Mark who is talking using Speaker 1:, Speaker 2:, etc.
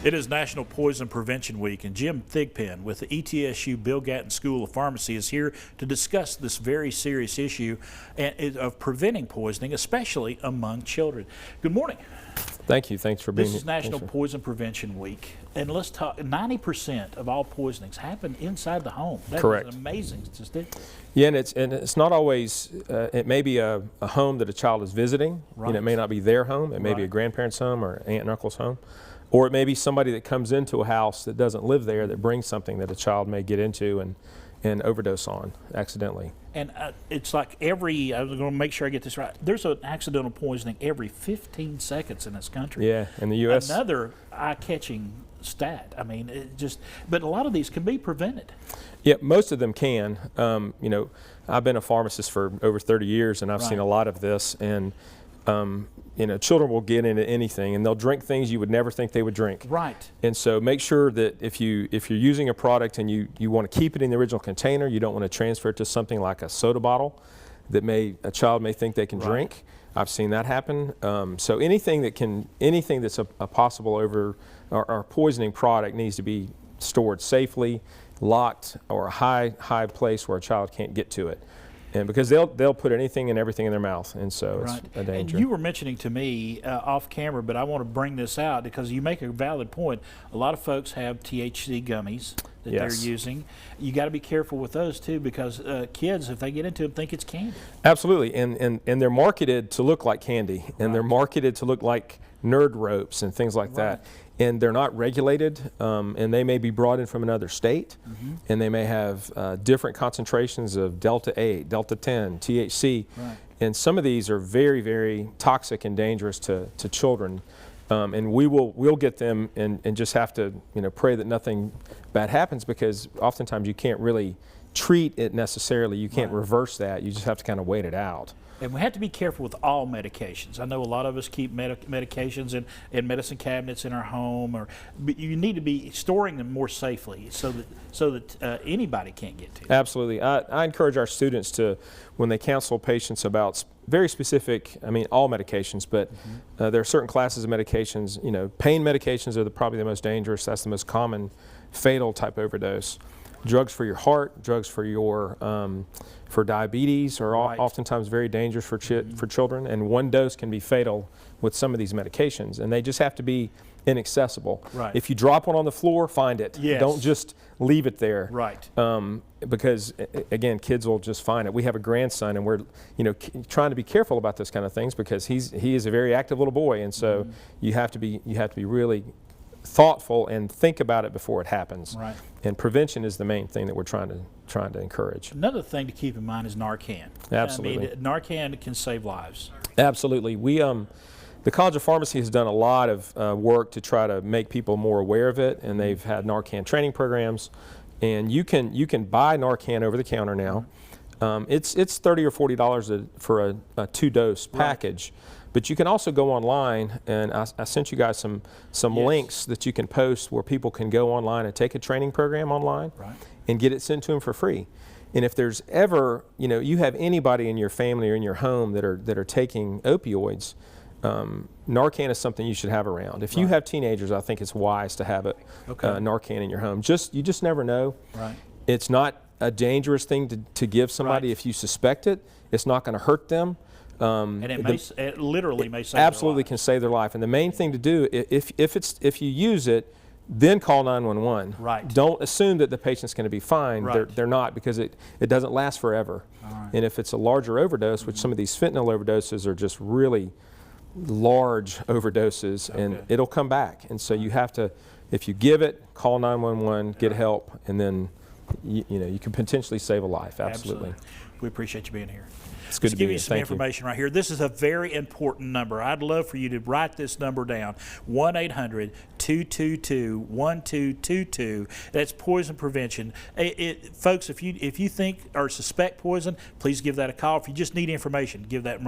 Speaker 1: It is National Poison Prevention Week, and Jim Thigpen with the ETSU Bill Gatton School of Pharmacy is here to discuss this very serious issue of preventing poisoning, especially among children. Good morning.
Speaker 2: Thank you. Thanks for being here.
Speaker 1: This is National Poison Prevention Week, and let's talk. 90% of all poisonings happen inside the home.
Speaker 2: Correct.
Speaker 1: That is amazing statistic.
Speaker 2: Yeah, and it's not always. It may be a home that a child is visiting.
Speaker 1: Right.
Speaker 2: You know, it may not be their home. It may be a grandparent's home or aunt and uncle's home, or it may be somebody that comes into a house that doesn't live there that brings something that a child may get into and overdose on accidentally.
Speaker 1: And it's like I was going to make sure I get this right. There's an accidental poisoning every 15 seconds in this country.
Speaker 2: Yeah, in the U.S.
Speaker 1: Another eye-catching stat. I mean, but a lot of these can be prevented.
Speaker 2: Yeah, most of them can. You know, I've been a pharmacist for over 30 years, and I've seen a lot of this. And you know, children will get into anything, and they'll drink things you would never think they would drink. Right. And so make sure that if you're using a product and you want to keep it in the original container, you don't want to transfer it to something like a soda bottle that a child may think they can drink. I've seen that happen. So anything that's a possible or poisoning product needs to be stored safely, locked, or a high place where a child can't get to it. And because they'll put anything and everything in their mouth, and so it's a danger.
Speaker 1: And you were mentioning to me off camera, but I want to bring this out because you make a valid point. A lot of folks have THC gummies that they're using. You got to be careful with those too, because kids, if they get into them, think it's candy.
Speaker 2: Absolutely, and they're marketed to look like candy, and they're marketed to look like nerd ropes and things like that. And they're not regulated, and they may be brought in from another state, and they may have different concentrations of Delta 8, Delta 10, THC, and some of these are very, very toxic and dangerous to children. And we'll get them and just have to pray that nothing bad happens, because oftentimes you can't really treat it necessarily. You can't reverse that. You just have to kind of wait it out.
Speaker 1: And we have to be careful with all medications. I know a lot of us keep medications in medicine cabinets in our home, but you need to be storing them more safely so that anybody can't get to them.
Speaker 2: Absolutely. I encourage our students to, when they counsel patients about very specific, all medications, but there are certain classes of medications. Pain medications are probably the most dangerous. That's the most common fatal type overdose. Drugs for your heart, drugs for for diabetes are oftentimes very dangerous for children, and one dose can be fatal with some of these medications, and they just have to be inaccessible. If you drop one on the floor, find it. Don't just leave it there. Because again, kids will just find it. We have a grandson, and we're trying to be careful about this kind of things, because he is a very active little boy, and so you have to be really thoughtful and think about it before it happens. And prevention is the main thing that we're trying to encourage.
Speaker 1: Another thing to keep in mind is Narcan.
Speaker 2: Absolutely.
Speaker 1: Narcan can save lives.
Speaker 2: Absolutely. The College of Pharmacy has done a lot of work to try to make people more aware of it, and they've had Narcan training programs. And you can buy Narcan over the counter now. It's $30 or $40 for a 2-dose package. But you can also go online, and I sent you guys some links that you can post where people can go online and take a training program online and get it sent to them for free. And if there's ever, you have anybody in your family or in your home that are taking opioids, Narcan is something you should have around. If you have teenagers, I think it's wise to have Narcan in your home. You just never know. It's not a dangerous thing to give somebody if you suspect it. It's not going to hurt them.
Speaker 1: And it literally may save
Speaker 2: absolutely
Speaker 1: their life.
Speaker 2: Can save their life. And the main thing to do, if you use it, then call 911. Don't assume that the patient's going to be fine. They're not, because it doesn't last forever. And if it's a larger overdose, which some of these fentanyl overdoses are just really large overdoses, and it'll come back. And so you have to, if you give it, call 911, get help, and then you can potentially save a life. Absolutely.
Speaker 1: We appreciate you being here.
Speaker 2: It's good to be here.
Speaker 1: Give you some information right here. This is a very important number. I'd love for you to write this number down. 1-800-222-1222. That's poison prevention. Folks, if you think or suspect poison, please give that a call. If you just need information, give that